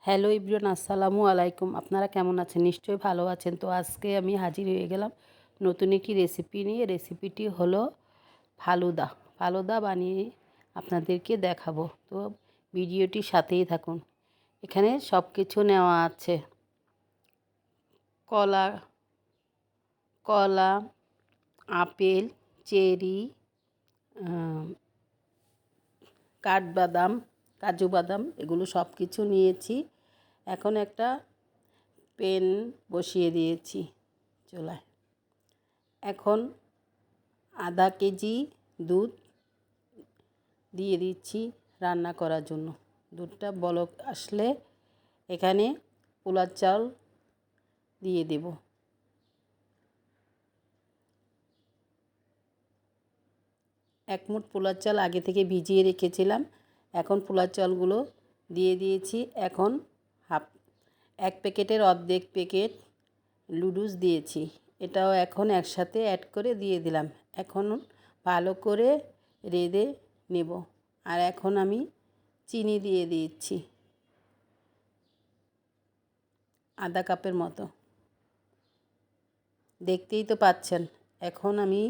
Hello everyone, আসসালামু আলাইকুম। আপনারা কেমন আছেন? নিশ্চয়ই ভালো আছেন। তো আজকে আমি হাজির হয়ে গেলাম নতুন একটি রেসিপি নিয়ে। রেসিপিটি হলো ফালুদা। ফালুদা বানিয়ে আপনাদেরকে দেখাবো। তো ভিডিওটির সাথেই থাকুন। এখানে সব কিছু নেওয়া আছে: কলা, কলা, আপেল, চেরি, কাঠবাদাম, কাজু বাদাম, এগুলো সব কিছু নিয়েছি। এখন একটা প্যান বসিয়ে দিয়েছি চুলায়। এখন আধা কেজি দুধ দিয়ে দিচ্ছি রান্না করার জন্য। দুধটা বলক আসলে এখানে পোলার চাল দিয়ে দেব। এক মুঠ পোলার চাল আগে থেকে ভিজিয়ে রেখেছিলাম। এখন পোলার চালগুলো দিয়ে দিয়েছি। এখন এক প্যাকেটের অর্ধেক প্যাকেট লুডুস দিয়েছি। এটাও এখন একসাথে অ্যাড করে দিয়ে দিলাম। এখন ভালো করে রেঁধে নেব। আর এখন আমি চিনি দিয়ে দিচ্ছি আধা কাপের মতো। দেখতেই তো পাচ্ছেন। এখন আমি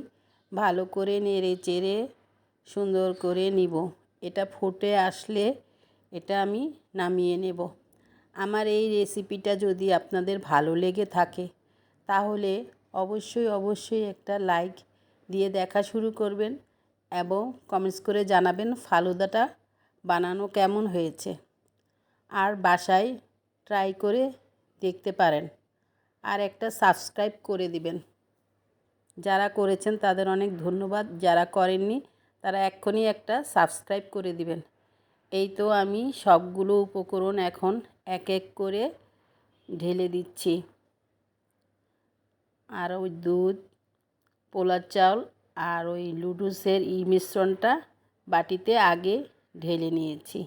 ভালো করে নেড়ে চেড়ে সুন্দর করে নিব। এটা ফুটে আসলে এটা আমি নামিয়ে নেব। আমার এই রেসিপিটা যদি আপনাদের ভালো লেগে থাকে তাহলে অবশ্যই একটা লাইক দিয়ে দেখা শুরু করবেন এবং কমেন্টস করে জানাবেন ফালুদাটা বানানো কেমন হয়েছে। আর বাসায় ট্রাই করে দেখতে পারেন। আর একটা সাবস্ক্রাইব করে দিবেন। যারা করেছেন তাদের অনেক ধন্যবাদ। যারা করেননি তারা এক্ষুনি একটা সাবস্ক্রাইব করে দিবেন। এই তো আমি সবগুলো উপকরণ এখন এক এক করে ঢেলে দিচ্ছি। আর ওই দুধ, পোলার চাল আর ওই লুডুসের মিশ্রণটা বাটিতে আগে ঢেলে নিয়েছি।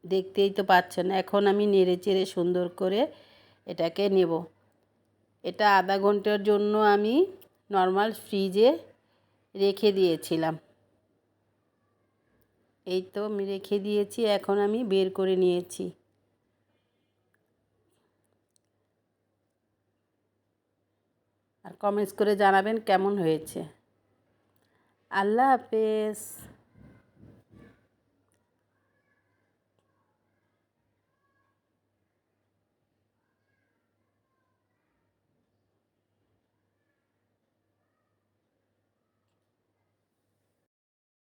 দেখতেই তো পাচ্ছেন। এখন আমি নেড়ে চেড়ে সুন্দর করে এটাকে নেব। এটা আধা ঘন্টার জন্য আমি নর্মাল ফ্রিজে রেখে দিয়েছিলাম। এই তো আমি রেখে দিয়েছি। এখন আমি বের করে নিয়েছি। আর কমেন্টস করে জানাবেন কেমন হয়েছে। আল্লাহ হাফেজ।